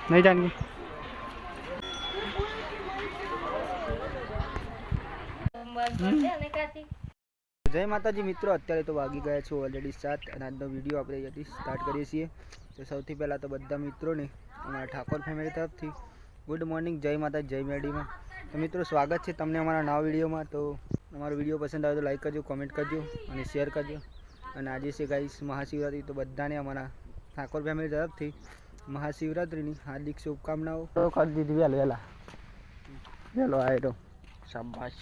नहीं जाएंगे। जय माताजी मित्रों, अत्यारे तो वागी गया छो ऑलरेडी 7 અને આજનો વિડીયો આપણે અહીંયાથી સ્ટાર્ટ કરીએ છીએ। તો સૌથી પહેલાં તો બધા મિત્રોને અમારા ઠાકોર ફેમિલી તરફથી ગુડ મોર્નિંગ, જય માતાજી, જય મેડીમાં। તો મિત્રો સ્વાગત છે તમને અમારા નવા વિડીયોમાં। તો અમારો વિડીયો પસંદ આવે તો લાઈક કરજો, કોમેન્ટ કરજો અને શેર કરજો। અને આજે છે ગાઈસ મહાશિવરાત્રિ, તો બધાને અમારા ઠાકોર ફેમિલી તરફથી મહાશિવરાત્રિની હાર્દિક શુભકામનાઓ। તો કરી દીધી વહેલા વહેલો આવ્યો તો શાબાશ।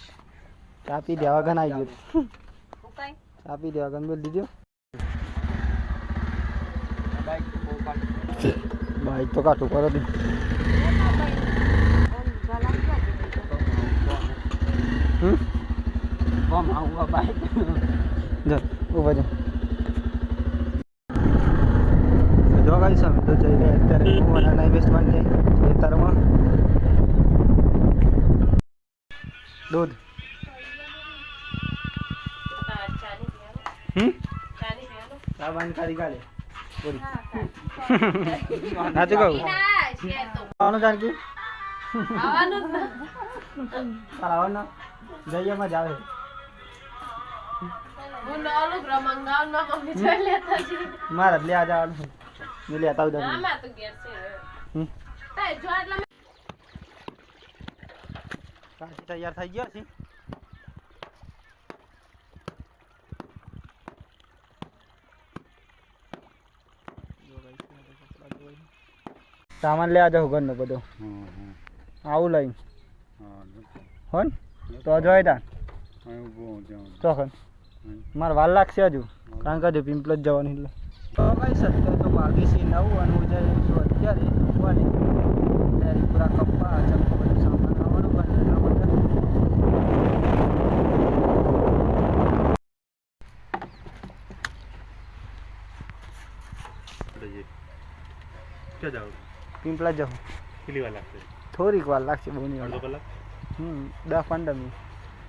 ચા પી દેવા ગન આવી ગયો, ચા પી દેવા ગન બોલ દીધો। બાઈક તો કાઢું કરો દી ઉભા જો જો ગાઈસ અમે તો જઈ રહ્યા અત્યારે મોવાના ઇન્વેસ્ટમેન્ટ છે ખેતરમાં। दूध सावन का निकाले पूरी ना चुका आनो जान की आवानो ना जइया में जावे वो नालो ब्रह्मंगाल ना मम्मी चल लेता जी मार ले आ जा मैं ले आता हूं ना मैं तो गेट से ते जो आटला કાચી તૈયાર થઈ ગયો છે। સામાન લે આ જાવ ઘરનો બધો આવું લઈ હોન તો જોઈ તા ચોખન મારે વાર લાગશે હજુ, કારણ કે હજુ પિંપલ જ જવાનું એટલે તો કઈ શકતો તો વાગી છે 9 અને ઉજાય તો અત્યારે ઉગવાની ત્યારે પૂરા કપ્પા ચમકો બધું સામાન આવવાનું પણ એના માટે क्या जाओ पिंपला जाओ किली वाला से थोड़ी વાર લાગશે, બહુ નહીં अर्धो कलाक 10-15 મિનિટ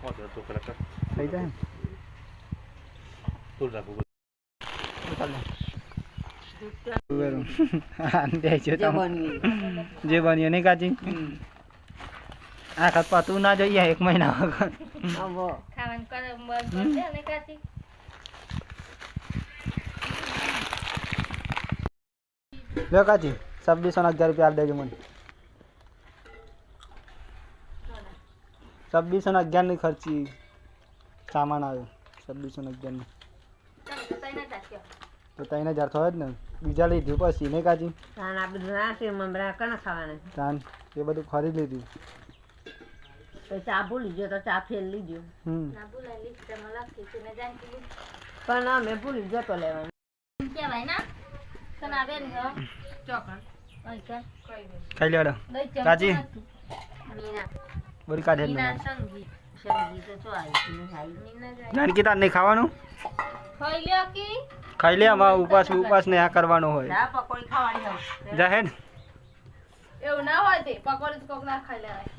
और अर्धो कलाक થઈ જાય तो जाबो જે બન્યું નહીં કાચી આખા પાતું ના જોઈએ 1 મહિના વગર લો કાચી 2611 રૂપિયા દેજો મને। 2611 ની ખર્ચી સામાન આવ્યો 2611 ની તો 3000 થયો જ ને, બીજા લીધું પછી નહીં કાચી તાન આ બધું નાખી મમરા કને ખાવાના તાન એ બધું ખરીદ લીધું। તો ચા ભૂલી ગયો તો ચા ફેલ લીધો ના ભૂલાઈ લીધી તમે લખી છે ને જાણકી પણ અમે ભૂલી ગયો તો લેવાનું કેવાય ના તને આવે ને ચોકન ખાઈ લેડો કાચી બોલ કાઢે ના સંગી તો જો આવી ના જાય નાનકી તાર નહીં ખાવાનું ખાઈ લ્યો કી ખાઈ લે, આમાં ઉપાસ ને આ કરવાનો હોય ના પકોડી ખાવાની હોય જાહે ને એવું ના હોય તે પકોડી તો કોક ના ખાઈ લેવાય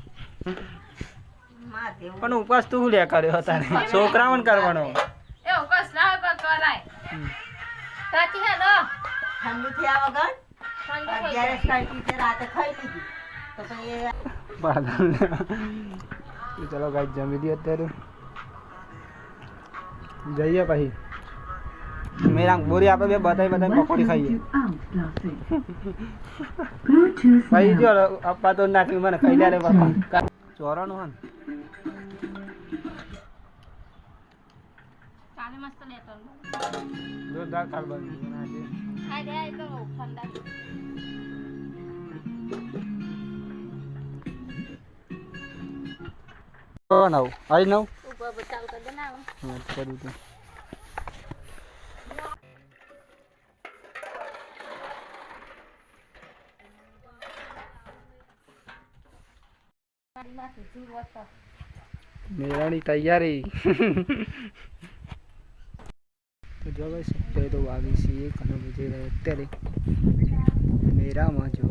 માતે પણ ઉપાસ તું લે કર્યો હતા ને છોકરાઓને કરવાનો એવું કસ ના હોય પણ કરાય કાચી હે દો ઠંડુ થયા વગર ઠંડુ ગેસ કાઢી તે રાતે ખાઈ લીધી તો પછી પાગલ ચલો ગાઈસ જમી દી અત્યારે જઈએ પછી મેરા બોરી આપણે બે બધાય પકોડી ખાઈએ ભાઈ જો આપા તો નાખી મને ખાઈ લે રે બાપા ચોરાનું હન કાલે મસ્ત લેતો જોરદાર કાલ બની આજે આ દે આ તો ઠંડા નવ આઈ નવ ઉપર બચાવ કર દેના હા કરી દે મેરાની તૈયારી તો જો ગાઈસ અત્યારે તો વાગી છે 1 અને બજે રહ્યા અત્યારે મેરામાં જો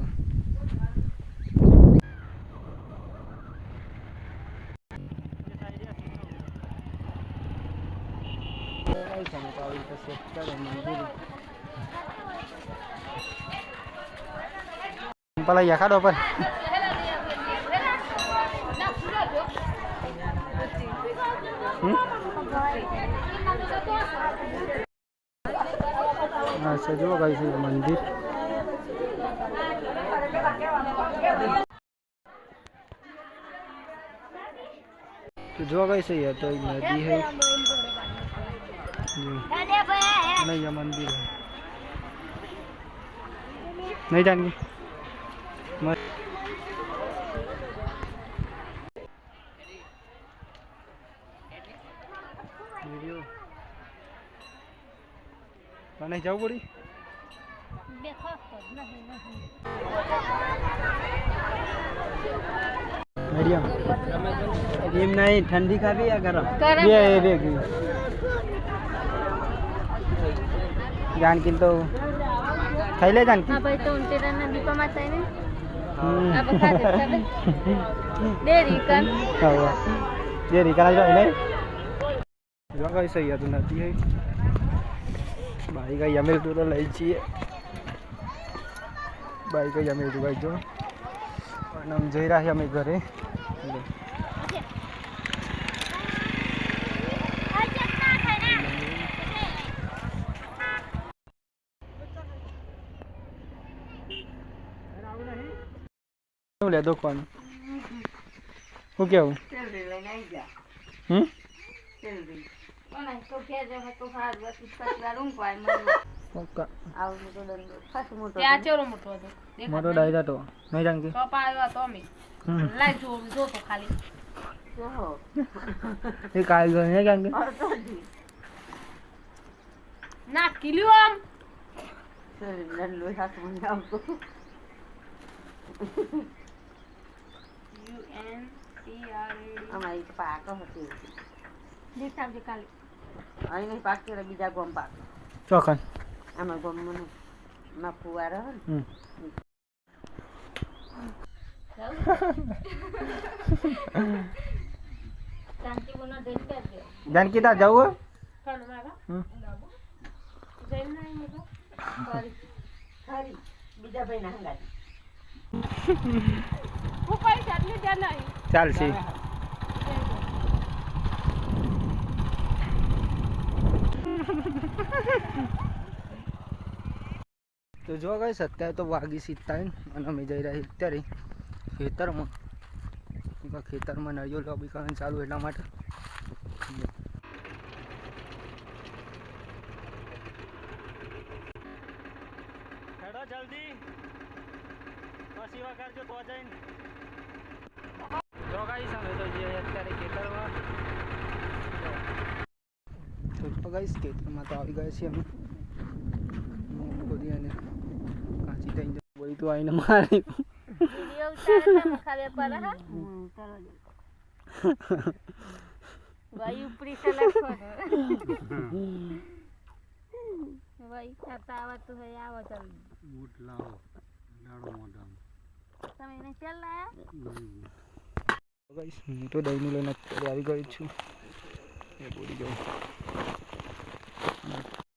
ગાઈસ અમે તો આવી તો સેટ કરે મંદિર ચંપલ અહીંયા કાઢો પર હા સજવો ગાઈસ મંદિર तो जो कैसे है तो एक नदी है नहीं ये मंदिर है नहीं जाएंगे वीडियो नहीं जाओ पड़ी मीडियम एम नहीं ठंडी का भी या गरम ये जानकी तो खाई ले जानकी हां भाई तो उनते ना दीपा माता है ना अब खा दे डेरी कन हां डेरी कन जो नहीं जो कैसे है तो नदी है भाई का यमेल तो लई छिए भाई का यमेल तो भाई जो અને આમ જઈ રહ્યા અમે ઘરે શું લે દુકાન શું કેવું મોટો ડાયરા તો નહીં જાણતી એ કાલ ગયો નહીં જાણતી ના કિલ્યો આમ અમારી પાક હતી દેખાવજે કાલે અહીં નહીં પાક કરે બીજા ગોમ પાક ચોખન આમાં ગોમ મને ના ફુવારો ને શાંતિ બોનો દેન કરજો જાનકી તા જાવું કણ મારા જઈને નહીં મોટો ખરી બીજા ભાઈ ના હંગાતી હું કઈ ચાટલી દે નહીં ચાલશે તો જો ગાઈસ અત્યારે તો વાગી 57 અને અમે જઈ રહ્યા અત્યારે ખેતરમાં નળિયો લોબી કરવાનું ચાલુ એટલા માટે હેડો જલ્દી પછી વગર જો તો જઈને જો ગાઈસ અમે તો જઈએ અત્યારે ખેતરમાં તો ગાઈસ ખેતરમાં તો આવી ગયા છીએ અમે ખોદી અને કાચી થઈને વળી તો આવીને મારી વિડિયો ઉતારે મખાવે પર હા ભાઈ ઉપરી સે લખો ભાઈ ખાતા આવતું હોય આવો ચાલ બૂટ લાવો લાડો મોઢામાં તમે એને ચાલ લાયા ગાઈસ હું તો દહીંનું લઈને અત્યારે આવી ગયો છું એ બોલી જાઉં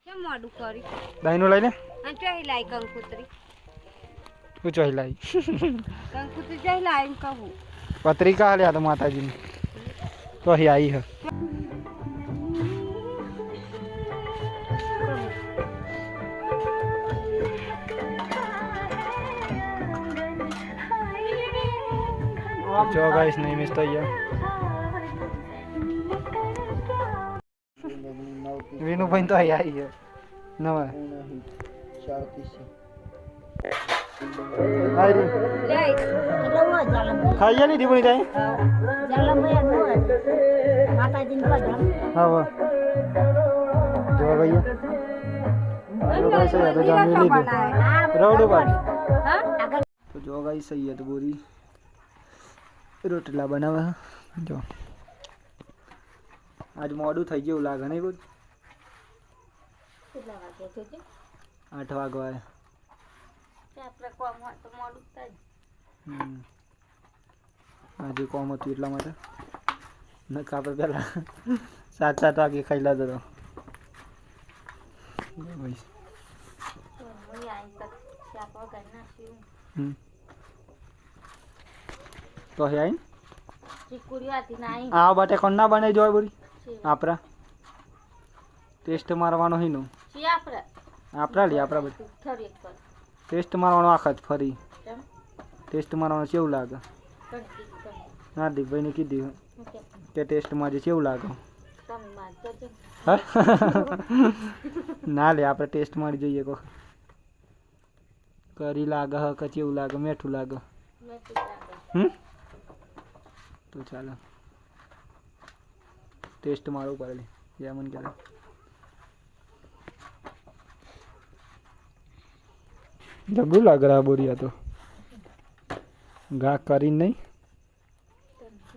કેમ મોડું કરી દહીંનું લઈને આ ચોહી લાઈ કંકુતરી હું ચોહી લાવી કંકુતરી ચોહી લાઈ કહું પત્રિકા આલ્યા તો માતાજીની તો અહીં આવી હે જો ગાઈસ નહીં મિસ થઈ ગયા વિનુભાઈ તો અહીં આવી છે નવા ખાઈએ નહીં દીપણી ત્યાં હા જો ભાઈ તો જમી લીધું રવડું પાડ તો જો ગાઈ સહી તો બોરી રોટલા બનાવે જો આજ મોડું થઈ ગયું લાગે નહીં કોઈ કેટલા વાગ્યા છે 8 વાગવા આપણે કોમ હોય તો મોડું થાય આજે કોમ હતું એટલા માટે નકા આપણે પહેલા 7 વાગે ખાઈ લાતો હતો હું આઈ તક શાપ વગર નાખ્યું તો હે આઈ ચીકુડી હતી નાઈ આ બાટે કોણ ના બને જોય બોરી છે આપરા ટેસ્ટ મારવાનો હીનો છે આપણે આપરા લી આપરા બધું થોડી એક પર ટેસ્ટ મારવાનો આખત ફરી કેમ ટેસ્ટ મારવાનો કેવું લાગે હાર્દિકભાઈને કીધું ઓકે કે ટેસ્ટ માં જે કેવું લાગે તમે માર જજો ના લે આપણે ટેસ્ટ મારી જોઈએ કો કરી લાગે હ કે કેવું લાગે મીઠું લાગે મેં કીધું તો ચાલો ટેસ્ટ મારવું પડે જેમન કરે જબરું લાગે આ બોરિયા તો ઘા કરી નહીં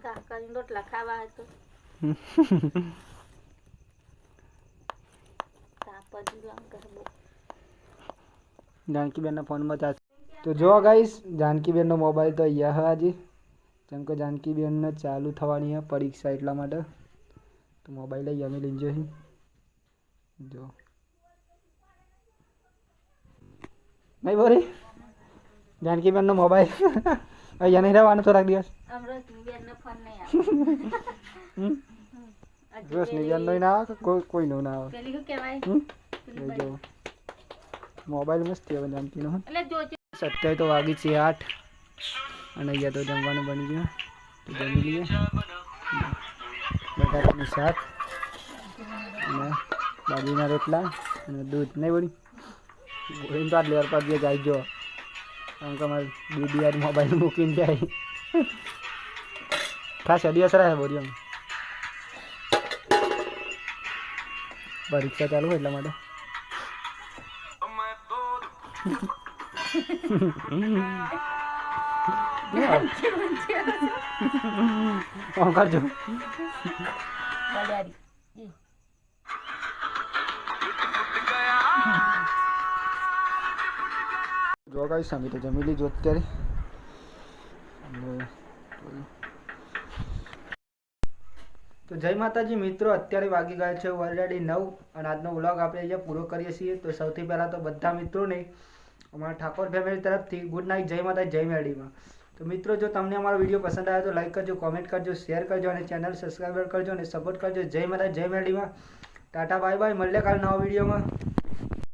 ઘા કરીને રોટલા ખાવા હતો તાપજી લંગ કરબો જાનકીબેનના ફોનમાં ચાર્જ તો જો ગાઈસ જાનકીબેનનો મોબાઈલ તો અહીંયા હે આજે જેમ કે જાનકીબેનને ચાલુ થવાની છે પરીક્ષા એટલા માટે તો મોબાઈલ લઈ અમે લઈ જઈએ જો નહીં બોરી જાનકીબેનનો મોબાઈલ અહીંયા નહીં રહેવાનું થોડાક દિવસ અમરોજની બેનનો ફોન નહીં આવે રોશની બેનનો ના આવે કે કોઈનો ના આવે પેલી શું કહેવાય લઈ જાઓ મોબાઈલ મસ્તી આવે જાનકીનો એટલે જોજો અત્યારે તો વાગી છે 8 અને અહીંયા તો જમવાનું બની ગયું તો જમી લઈએ બટાકાનું શાક અને બાજરીના રોટલા અને દૂધ નહીં બની બોલીને તો આટલી વાર પાછી જાય જો કારણ કે અમારે દીદી યાર મોબાઈલ મૂકીને જાય ખાસ દિવસ રહે બોરી એમ પરીક્ષા ચાલુ હોય એટલા માટે કોણ કરજો બડારી જો ગાઈસ અમે તો જમી લીધું અત્યારે તો જય માતાજી મિત્રો અત્યારે વાગી ગયા છે ઓલરેડી 9 અને આજનો વ્લોગ આપણે અહીંયા પૂરો કરીએ છીએ તો સૌથી પહેલાં તો બધા મિત્રોને અમારા ઠાકોર ફેમિલી તરફથી ગુડ નાઇટ જય માતા જય મેરડીમાં તો મિત્રો જો તમને અમારો વિડીયો પસંદ આવ્યો તો લાઈક કરજો કોમેન્ટ કરજો શેર કરજો અને ચેનલ સબસ્ક્રાઈબ કરજો અને સપોર્ટ કરજો જય માતા જય મેરડીમાં ટાટા બાય બાય મળીએ કાલ નવા વિડીયોમાં